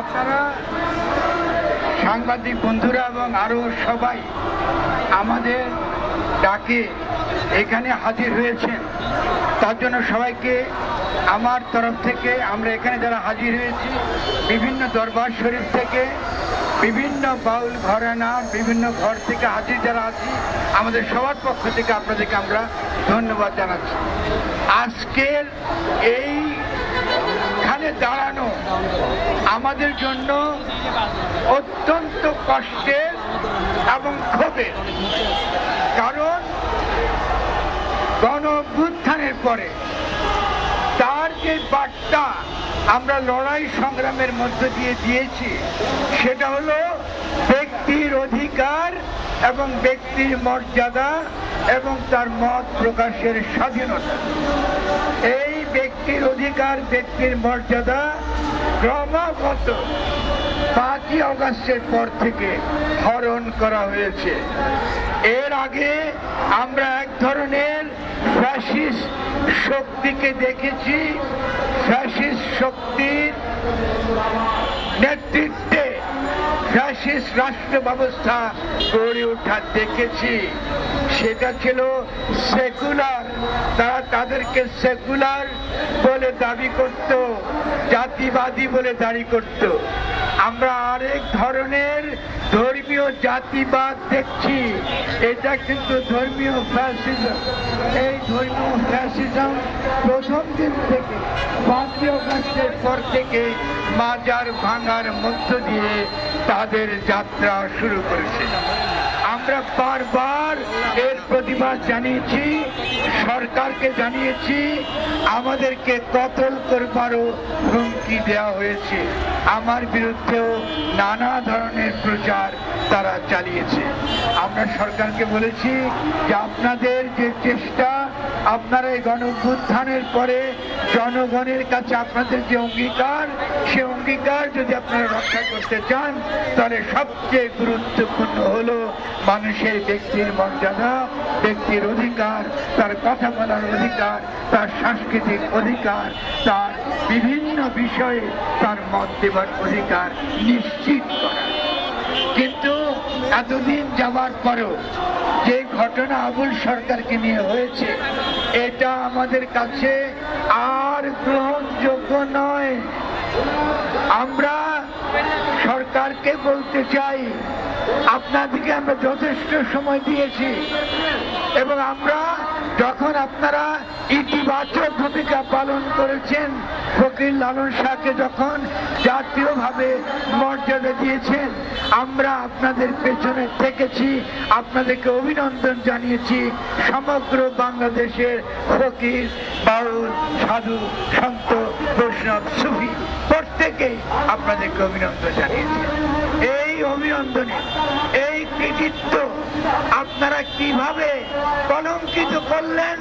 আপনারা সাংবাদিক বন্ধুরা এবং আরো সবাই আমাদের ডাকে এখানে হাজির হয়েছেন, তার জন্য সবাইকে আমার তরফ থেকে, আমরা এখানে যারা হাজির হয়েছি বিভিন্ন দরবার শরীফ থেকে, বিভিন্ন বাউল ঘরানা, বিভিন্ন ঘর থেকে হাজির যারা আছি, আমাদের সবার পক্ষ থেকে আপনাদেরকে আমরা ধন্যবাদ জানাচ্ছি। আজকের এইখানে দাঁড়ানো আমাদের জন্য অত্যন্ত কষ্টের এবং ক্ষোভের, কারণ গণ অভ্যুত্থানের পরে তার যে বার্তা আমরা লড়াই সংগ্রামের মধ্য দিয়ে দিয়েছি সেটা হলো ব্যক্তির অধিকার এবং ব্যক্তির মর্যাদা এবং তার মত প্রকাশের স্বাধীনতা। এই ব্যক্তির অধিকার, ব্যক্তির মর্যাদা ক্রমাগত 5ই আগস্টের পর থেকে হরণ করা হয়েছে। এর আগে আমরা এক ধরনের ফ্যাসিস্ট শক্তিকে দেখেছি, ফ্যাসিস্ট শক্তির নেতৃত্বে ফ্যাসিস্ট রাষ্ট্র ব্যবস্থা গড়ে ওঠা দেখেছি। সেটা ছিল সেকুলার, তারা তাদেরকে সেকুলার বলে দাবি করত, জাতিবাদী বলে দাবি করত। আমরা আরেক ধরনের ধর্মীয় জাতিবাদ দেখছি, এটা কিন্তু ধর্মীয় ফ্যাসিজম। এই ধর্মীয় ফ্যাসিজম প্রথম দিন থেকে 5ই আগস্টের পর থেকে মাজার ভাঙার মধ্য দিয়ে তাদের যাত্রা শুরু করেছে। আমরা বারবার এর প্রতিবাদ জানিয়েছি, সরকারকে জানিয়েছি, আমাদেরকে কতল করবারও হুমকি দেওয়া হয়েছে। আমার বিরুদ্ধেও নানা ধরনের প্রচার তারা চালিয়েছে। আমরা সরকারকে বলেছি যে আপনাদের যে চেষ্টা, আপনারা এই গণ অভ্যুত্থানের পরে জনগণের কাছে আপনাদের যে অঙ্গীকার, সে অঙ্গীকার যদি আপনারা রক্ষা করতে চান তাহলে সবচেয়ে গুরুত্বপূর্ণ হলো মানুষের ব্যক্তির মর্যাদা, ব্যক্তির অধিকার, তার কথা বলার অধিকার, তার সাংস্কৃতিক অধিকার, তার বিভিন্ন বিষয়ে তার মত দেবার অধিকার নিশ্চিত করা। কিন্তু এতদিন যাওয়ার পরেও যে ঘটনা আবুল সরকারকে নিয়ে হয়েছে, এটা আমাদের কাছে আর গ্রহণযোগ্য নয়। আমরা সরকারকে বলতে চাই, আপনাদেরকে আমরা যথেষ্ট সময় দিয়েছি এবং আমরা যখন আপনারা ইতিবাচক ভূমিকা পালন করেছেন, ফকির লালন শাহকে যখন জাতীয়ভাবে মর্যাদা দিয়েছেন, আমরা আপনাদের পেছনে থেকেছি, আপনাদেরকে অভিনন্দন জানিয়েছি। সমগ্র বাংলাদেশের ফকির, বাউল, সাধু, সন্ত, বৈষ্ণব, সুফি প্রত্যেকেই আপনাদেরকে অভিনন্দন জানিয়েছি। এই অভিনন্দনে, এই কৃতিত্ব আপনারা কিভাবে কলঙ্কিত করলেন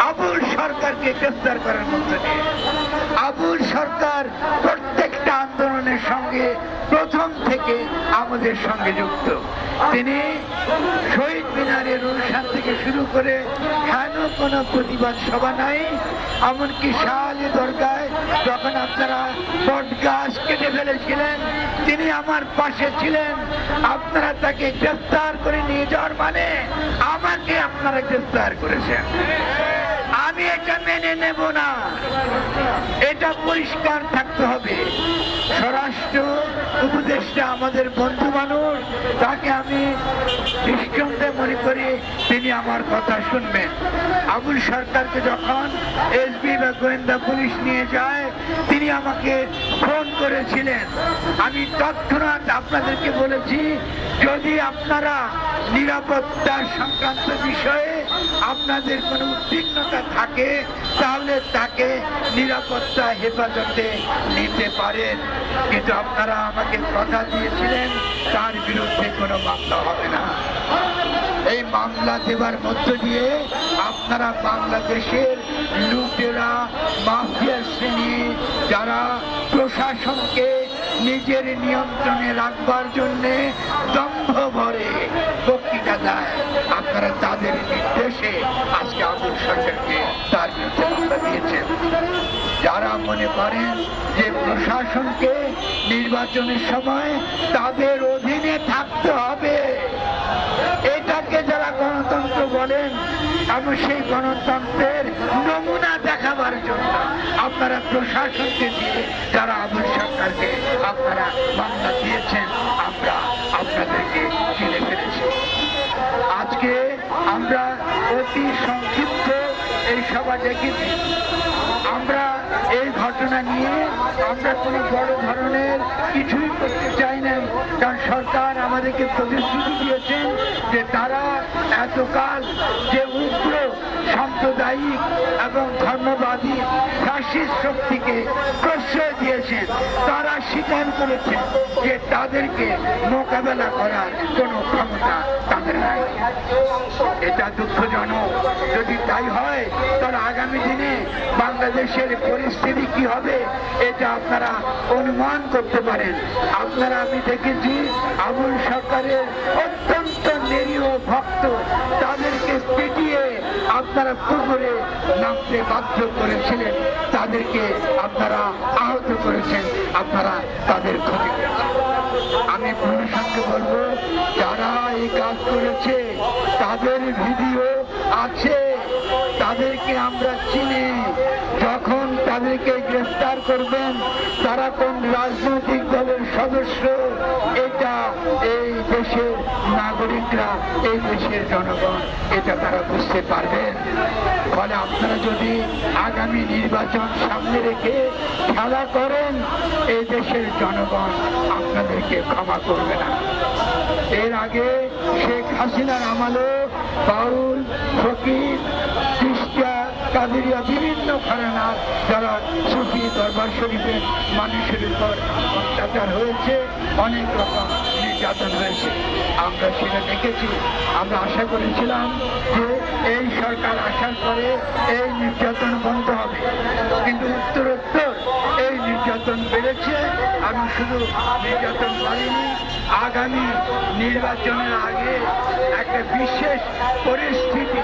আবুল সরকারকে গ্রেফতার করার মধ্য দিয়ে। আবুল সরকার প্রত্যেকটা আন্দোলনের সঙ্গে প্রথম থেকে আমাদের সঙ্গে যুক্ত। তিনি শহীদ মিনারের অনুষ্ঠান থেকে শুরু করে কেন কোনো প্রতিবাদ সভা নাই, এমনকি শাহী দরগায় যখন আপনারা বট গাছ কেটে ফেলেছিলেন তিনি আমার পাশে ছিলেন। আপনারা তাকে গ্রেফতার করে নিয়ে যাওয়ার মানে আমাকে আপনারা গ্রেফতার করেছেন। আমি এটা মেনে নেব না, এটা পরিষ্কার থাকতে হবে। স্বরাষ্ট্র উপদেষ্টা আমাদের বন্ধু মানুষ, তাকে আমি নিঃসন্দেহে মনে করি তিনি আমার কথা শুনবেন। আবুল সরকারকে যখন এসবি বা গোয়েন্দা পুলিশ নিয়ে যায়, তিনি আমাকে ফোন করেছিলেন। আমি তৎক্ষণাৎ আপনাদেরকে বলেছি, যদি আপনারা নিরাপত্তা সংক্রান্ত বিষয়ে আপনাদের কোনো উদ্বিগ্নতা থাকে তাহলে তাকে নিরাপত্তা হেফাজতে নিতে পারেন, কিন্তু আপনারা আমাকে কথা দিয়েছিলেন তার বিরুদ্ধে কোনো মামলা হবে না। এই মামলা দেবার মধ্য দিয়ে আপনারা বাংলাদেশের লুটেরা, মাফিয়া শ্রেণী যারা প্রশাসনকে নিজের নিয়ন্ত্রণে রাখবার জন্যে দম্ভ ভরে বক্তৃতা দেয়। আপনারা তাদের নির্দেশে আজকে আবুল সরকারকে তার বিরুদ্ধে মামলা দিয়েছেন। যারা মনে করেন যে প্রশাসনকে নির্বাচনের সময় তাদের অধীনে থাকতে হবে, এটাকে যারা গণতন্ত্র বলেন এবং সেই গণতন্ত্রের নমুনা দেখাবার জন্য আপনারা প্রশাসনকে দিয়ে যারা আবুল সরকারকে আপনারা মামলা দিয়েছেন, আমরা আপনাদেরকে চিনে ফেলেছি। আজকে আমরা অতি সংক্ষিপ্ত এই সভা ডেকেছি। আমরা এই ঘটনা নিয়ে আমরা কোনো বড় ধরনের কিছুই করতে চাই না, কারণ সরকার আমাদেরকে প্রতিশ্রুতি দিয়েছেন যে তারা এতকাল যে উগ্র সাম্প্রদায়িক এবং ধর্মবাদী ফ্যাসিস্ট শক্তিকে প্রশ্রয় দিয়েছেন, তারা স্বীকার করেছেন যে তাদেরকে মোকাবেলা করার কোনো ক্ষমতা তাদের নাই। এটা দুঃখজনক। যদি তাই হয় তাহলে আগামী দিনে বাংলাদেশের পরিস্থিতি কি হবে এটা আপনারা অনুমান করতে পারেন। আপনারা আমি দেখেছি আবুল সরকারের অত্যন্ত নিরীহ ভক্ত, তাদেরকে পিটিয়ে আপনারা পুকুরে নামতে বাধ্য করেছিলেন, তাদেরকে আপনারা আহত করেছেন, আপনারা তাদের ক্ষতি করেছেন। আমি প্রশাসনকে বলবো যারা এই কাজ করেছে তাদের ভিডিও আছে, তাদেরকে আমরা চিনি। যখন তাদেরকে গ্রেফতার করবেন তারা কোন রাজনৈতিক দলের সদস্য এটা এই দেশের নাগরিকরা, এই দেশের জনগণ এটা তারা বুঝতে পারবেন। ফলে আপনারা যদি আগামী নির্বাচন সামনে রেখে খেলা করেন, এই দেশের জনগণ আপনাদেরকে ক্ষমা করবে না। এর আগে শেখ হাসিনার আমলে বাউল, ফকির, খ্রিস্টা, কাদেরিয়া বিভিন্ন ঘরানার যারা সুফি দরবার শরীফের মানুষের উপর অত্যাচার হয়েছে, অনেক রকম নির্যাতন হয়েছে, আমরা সেটা দেখেছি। আমরা আশা করেছিলাম যে এই সরকার আসার পরে এই নির্যাতন বন্ধ হবে, কিন্তু উত্তরোত্তর এই নির্যাতন বেড়েছে। আমি শুধু নির্যাতন করিনি, আগামী নির্বাচনের আগে একটা বিশেষ পরিস্থিতি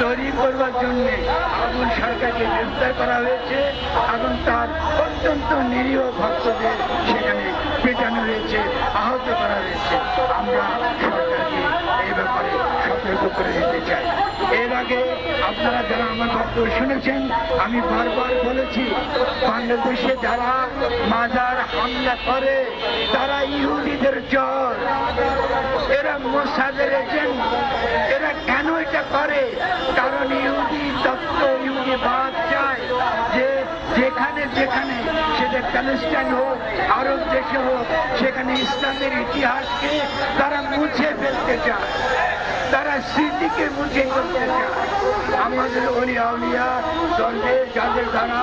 তৈরি করবার জন্য আবুল সরকারকে গ্রেফতার করা হয়েছে এবং তার অত্যন্ত নিরীহ ভক্তদের সেখানে পেটানো হয়েছে, আহত করা হয়েছে। আমরা সরকারকে এই ব্যাপারে সতর্ক করে দিতে চাই। এর আগে আপনারা যারা আমার বক্তব্য শুনেছেন, আমি বারবার বলেছি বাংলাদেশে যারা মাজার হামলা করে তারা ইহুদিদের চর, এরা মোসাদের এজেন্ট। এরা কেন এটা করে? কারণ ইহুদি তত্ত্ব, ইহুদিবাদ চায় যে যেখানে যেখানে সেটা প্যালেস্টাইন হোক, আরব দেশে হোক, সেখানে ইসলামের ইতিহাসকে তারা মুছে ফেলতে চায়, তারা স্মৃতিকে মুছে ফেলতে চায়। আমাদের ওলিয়া উলিয়া দরবেশ যাদের দ্বারা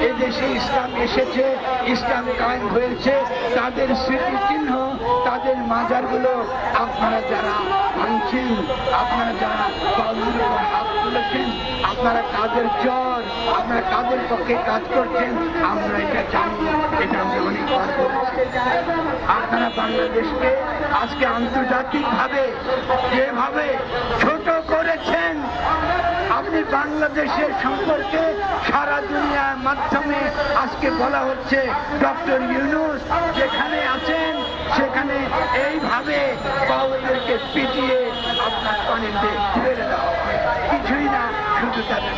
এদেশে ইসলাম এসেছে, ইসলাম কায়েম হয়েছে, তাদের স্মৃতিচিহ্ন, তাদের মাজারগুলো আপনারা যারা ভাঙছেন, আপনারা যারা বাউলের উপর হাত তুলেছেন, আপনারা কাদের চর, আপনারা কাদের পক্ষে কাজ করছেন আমরা এটা জানি, এটা আমরা অনেকবার করেছি। আপনারা বাংলাদেশকে আজকে আন্তর্জাতিকভাবে যেভাবে ছোট করেছেন, আপনি বাংলাদেশের সম্পর্কে সারা দুনিয়ার মাধ্যমে আজকে বলা হচ্ছে ডক্টর ইউনূস যেখানে আছেন সেখানে এইভাবে বাউলদেরকে পিটিয়ে আপনার পানিতে ফেলে দেওয়া হয়, কিছুই না, শুধু তাদের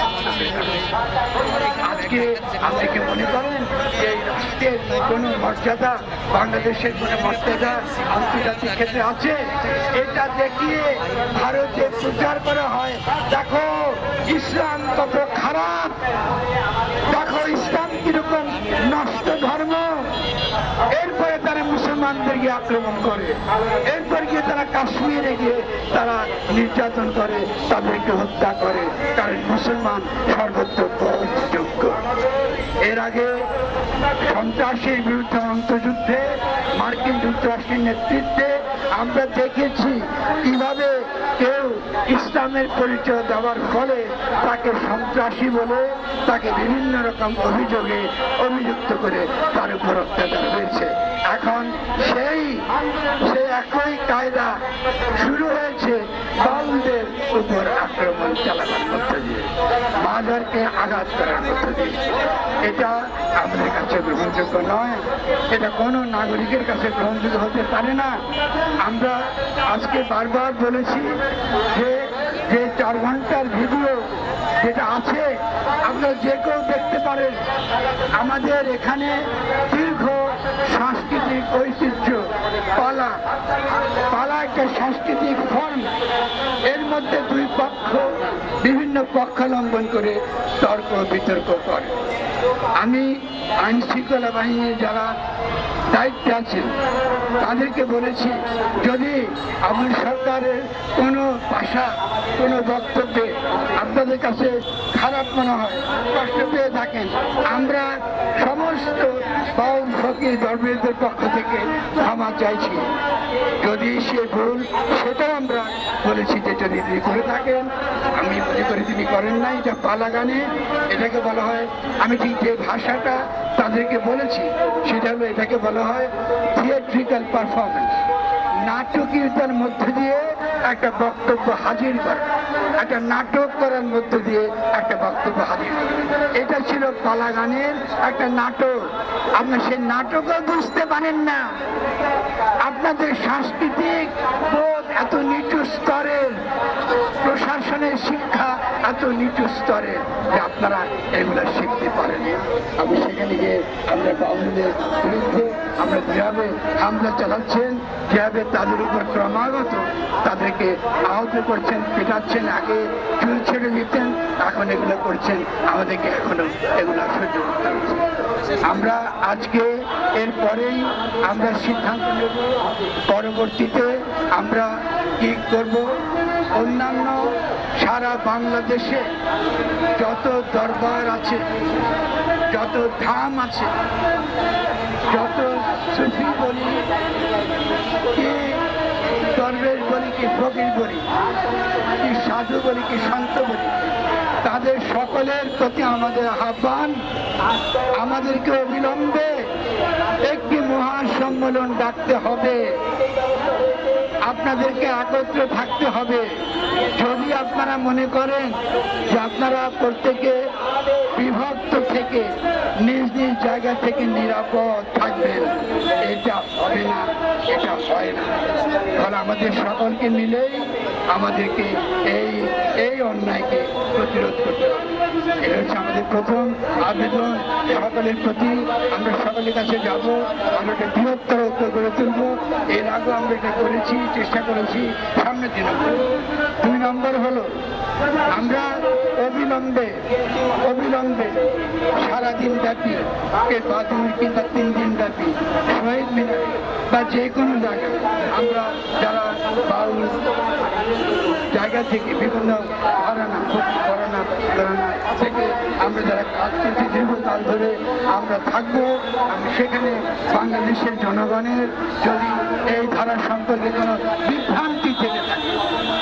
আজকে আপনি কি মনে করেন এই রাষ্ট্রের কোনো মর্যাদা, বাংলাদেশের কোনো মর্যাদা আন্তর্জাতিক ক্ষেত্রে আছে? এটা দেখিয়ে ভারতে প্রচার করা হয় দেখো ইসলাম কত খারাপ, দেখো ইসলাম কিরকম নষ্ট ধর্ম। এরপরে তারা মুসলমানদেরকে আক্রমণ করে, এরপর গিয়ে তারা কাশ্মীরে গিয়ে তারা নির্যাতন করে, তাদেরকে হত্যা করে, কারণ মুসলমান সর্বত্র যোগ্য। এর আগে সন্ত্রাসের বিরুদ্ধে অন্তর্যুদ্ধে মার্কিন যুক্তরাষ্ট্রের নেতৃত্বে আমরা দেখেছি কিভাবে কেউ ইসলামের পরিচয় দেওয়ার ফলে তাকে সন্ত্রাসী বলে তাকে বিভিন্ন রকম অভিযোগে অভিযুক্ত করে তার উপর অত্যাচার হয়েছে। এখন সেই একই কায়দা শুরু হয়েছে বাউলদের উপর আক্রমণ চালানোর মধ্য দিয়ে, মাজারকে আঘাত করার মধ্য দিয়ে। এটা আমাদের কাছে গ্রহণযোগ্য নয়, এটা কোনো নাগরিকের কাছে গ্রহণযোগ্য হতে পারে না। আমরা আজকে বারবার বলেছি যে 4 ঘন্টার ভিডিও যেটা আছে আপনারা যে কেউ দেখতে পারেন। আমাদের এখানে দীর্ঘ সাংস্কৃতিক ঐতিহ্য, পালা একটা সাংস্কৃতিক ফর্ম। এর মধ্যে দুই পক্ষ বিভিন্ন পক্ষাবলম্বন করে তর্ক বিতর্ক করে। আমি আইন শৃঙ্খলা বাহিনীর যারা দায়িত্বে আছেন তাদেরকে বলেছি, যদি আমার সরকারের কোনো ভাষা কোনো বক্তব্যে আপনাদের কাছে খারাপ মনে হয়, কষ্ট পেয়ে থাকেন, আমরা সমস্ত বাউল ফকির ধর্মীয়দের পক্ষ থেকে ক্ষমা চাইছি। যদি সে ভুল সেটাও আমরা বলেছি যে যদি তিনি করে থাকেন, আমি মনে করি তিনি করেন নাই, এটা পালা গানে এটাকে বলা হয়। আমি ঠিক যে ভাষাটা তাদেরকে বলেছি সেটা হলো, এটাকে বলা হয় থিয়েট্রিক্যাল পারফরমেন্স। নাটকীয়তার মধ্য দিয়ে একটা বক্তব্য হাজির করা, একটা নাটক করার মধ্য দিয়ে একটা বক্তব্য হাজির করা, এটা ছিল পালা গানের একটা নাটক। আপনার সেই নাটকও বুঝতে পারেন না। আপনাদের সাংস্কৃতিক বোধ এত নিচু স্তরের, প্রশাসনের শিক্ষা এত নিচু স্তরের যে আপনারা এগুলো শিখতে পারেন। আমি সেখানে গিয়ে আমরা বাউলদের বিরুদ্ধে আমরা যেভাবে হামলা চালাচ্ছেন, যেভাবে তাদের উপর ক্রমাগত তাদেরকে আহত করছেন, পেটাচ্ছেন, আগে চুল ছেড়ে দিতেন, এখন এগুলো করছেন, আমাদেরকে এখনো এগুলো সহ্য করতে হচ্ছে। আমরা আজকে এরপরেই আমরা সিদ্ধান্ত নেব পরবর্তীতে আমরা কি করব। অন্যান্য সারা বাংলাদেশে যত দরবার আছে, যত ধাম আছে, যত সুফি বলি কি দরবেশ বলি কি ফকির বলি কি সাধু বলি কি সন্ত বলি, তাদের সকলের প্রতি আমাদের আহ্বান, আমাদেরকে অবিলম্বে একটি মহাসম্মেলন ডাকতে হবে। আপনাদেরকে একত্র থাকতে হবে। যদি আপনারা মনে করেন যে আপনারা প্রত্যেকে বিভক্ত থেকে নিজ নিজ জায়গা থেকে নিরাপদ থাকবেন, এটা হবে না, এটা হয় না। তাহলে আমাদের সকলকে মিলেই আমাদেরকে এই অন্যায়কে প্রতিরোধ করতে হবে। এটা হচ্ছে আমাদের প্রথম আবেদন সকলের প্রতি। আমরা সকলের কাছে যাব, আমরা একটা বৃহত্তর ঐক্য গড়ে তুলব। এর আগেও আমরা এটা করেছি, চেষ্টা করেছি, সামনের দিনে। 2 নম্বর হলো আমরা অবিলম্বে সারাদিন ব্যাপী বা 2 কিংবা 3 দিন ব্যাপী শহীদ মিনারে বা যে কোনো জায়গায় আমরা যারা বাউল জায়গা থেকে বিভিন্ন ঘরানা থেকে আমরা যারা কাজ করছি দীর্ঘকাল ধরে আমরা থাকবো। আমি সেখানে বাংলাদেশের জনগণের যদি এই ধারা সম্পর্কে কোনো বিভ্রান্তি থেকে থাকে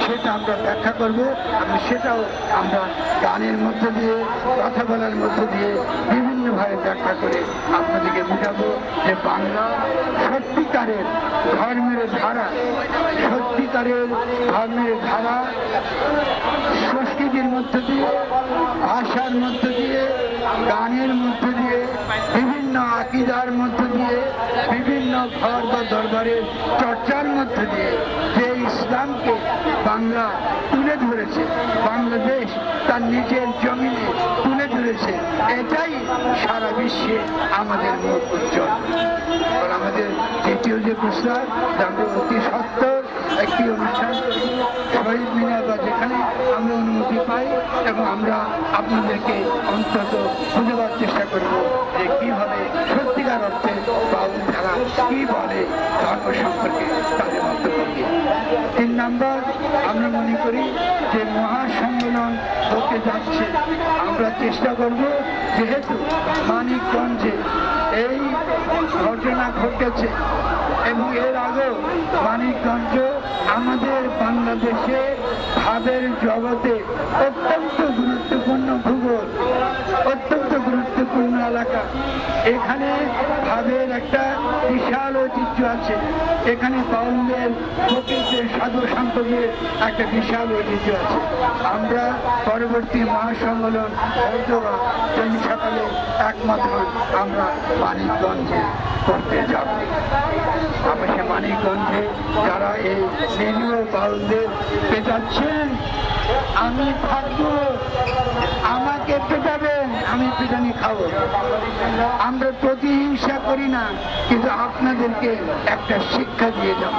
সেটা আমরা ব্যাখ্যা করব। আমি সেটাও আমরা গানের মধ্য দিয়ে, কথা বলার মধ্য দিয়ে বিভিন্নভাবে ব্যাখ্যা করে আপনাদেরকে বোঝাবো যে বাংলা সত্যিকারের ধর্মের ধারা, সংস্কৃতির মধ্য দিয়ে, ভাষার মধ্য দিয়ে, গানের মধ্য দিয়ে, বিভিন্ন আকীদার মধ্য দিয়ে, বিভিন্ন ঘর বা দরবারের চর্চার মধ্য দিয়ে যে ইসলামকে বাংলা তুলে ধরেছে, বাংলাদেশ তার নিজের জমিনে তুলে ধরেছে, এটাই সারা বিশ্বে আমাদের মুখ উজ্জ্বল। আমাদের দ্বিতীয় যে প্রস্তাব, আমরা অতি সত্তর একটি অনুষ্ঠান শহীদ মিনার বা যেখানে আমরা অনুমতি পাই, এবং আমরা আপনাদেরকে অন্তত বোঝাবার চেষ্টা করব যে কিভাবে সত্যিকার অর্থে বাউল ধারা কি বলে ধর্ম সম্পর্কে তাদের মন্তব্য কি। 3 নম্বর, আমরা মনে করি যে মহাসম্মেলন হতে যাচ্ছে, আমরা চেষ্টা করব যেহেতু মানিকগঞ্জে এই ঘটনা ঘটেছে এবং এর আগেও মানিকগঞ্জ আমাদের বাংলাদেশে ভাবের জগতে অত্যন্ত গুরুত্বপূর্ণ ভূগোল, অত্যন্ত গুরুত্বপূর্ণ এলাকা। এখানে ভাবের একটা বিশাল বিশাল ঐতিহ্য আছে, এখানে বাউলদের ফকিরদের সাধু সন্তদের একটা বিশাল ঐতিহ্য আছে। আমরা পরবর্তী মহাসম্মেলন হয়তোবা জমি সকালে একমত হন আমরা মানিকগঞ্জে করতে যাব। আমরা সে মানিকগঞ্জে যারা এই নিরীহ বাউলদের পেটাচ্ছেন, আমি থাকবো, আমাকে পেটাবেন, আমি পিটানি খাবো। আমরা প্রতিহিংসা করি না, কিন্তু আপনাদেরকে একটা শিক্ষা দিয়ে যাব।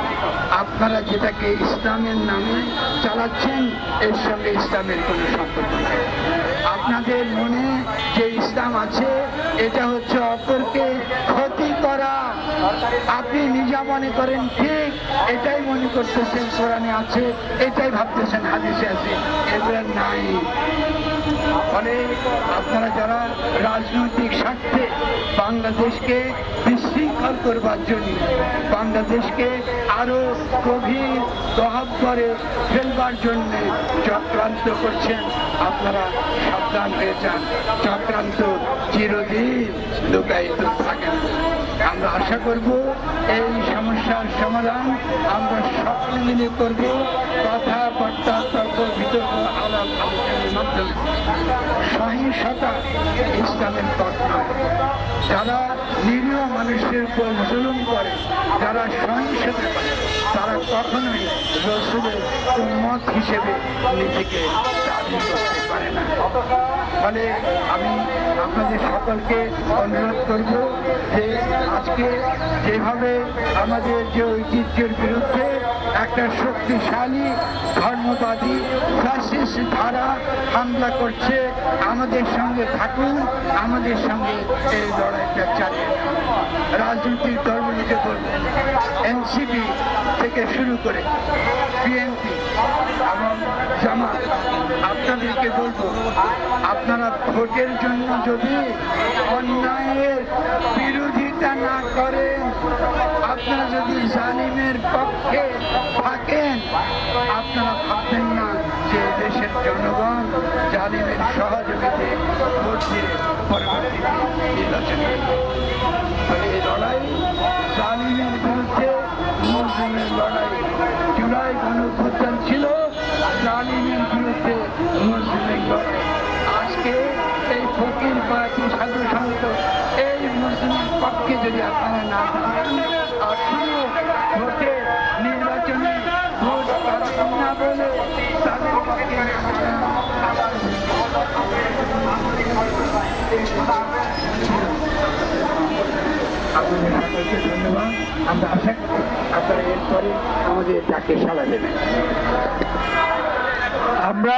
আপনারা যেটাকে ইসলামের নামে চালাচ্ছেন, এর সঙ্গে ইসলামের কোনো সম্পর্ক নেই। আপনাদের মনে যে ইসলাম আছে, এটা হচ্ছে অপরকে ক্ষতি করা। আপনি নিজা মনে করেন ঠিক, এটাই মনে করতেছেন কোরআনে আছে, এটাই ভাবতেছেন হাদিসে আছে, এগুলো নাই। ফলে আপনারা যারা রাজনৈতিক স্বার্থে বাংলাদেশকে বিশৃঙ্খল করবার জন্য, বাংলাদেশকে আরো গভীর প্রভাব করে ফেলবার জন্য চক্রান্ত করছেন, আপনারা সাবধান হয়ে যান। চক্রান্ত চিরদিন লুকায়িত থাকেন। আমরা আশা করব এই সমস্যার সমাধান আমরা সকলে মিলে করব, কথাবার্তা, তর্ক বিতর্ক, আলাপ আলোচনার মাধ্যমে। সহিংসতা ইসলামের পথ নয়। যারা নিরীহ মানুষের উপর জুলুম করে, যারা সহিংসতা করে, তারা কখনোই রাসূলের উম্মত হিসেবে নিজেকে দাবি করতে পারে না। ফলে আমি আপনাদের সকলকে অনুরোধ করব যে আজকে যেভাবে আমাদের যে ঐতিহ্যের বিরুদ্ধে একটা শক্তিশালী ধর্মবাদী ফ্যাসিস্ট ধারা হামলা করছে, আমাদের সঙ্গে থাকুন, আমাদের সঙ্গে এই লড়াইটা চালিয়ে যান। রাজনৈতিক দলগুলিকে বলবেন, এনসিপি থেকে শুরু করে বিএনপি এবং জামাত, আপনাদেরকে বলবো, আপনারা ভোটের জন্য যদি অন্যায়ের বিরোধিতা না করেন, আপনারা যদি জালিমের পক্ষে থাকেন, আপনারা ভাববেন না যে দেশের জনগণ জালিমের সহযোগিতায় ভোট দিয়ে পরবর্তীতে নির্বাচন করবে। এই লড়াই জালিমের বিরুদ্ধে মুসলিমের লড়াই। জুলাই গণঅভ্যুত্থান ছিল জালিমের বিরুদ্ধে মুসলিমের লড়াই। আজকে এই ফকির পার্টি সাধু সন্ত এই মুসলিমের পক্ষে যদি আপনারা না থাকেন, আর শুধু ভোটে নির্বাচনে ভোট পাবেন না বলে তাদের পক্ষে আপনাদের সকলকে ধন্যবাদ। আমরা আশা করি আপনারা এরপরে আমাদের ডাকে সাড়া দেবেন। আমরা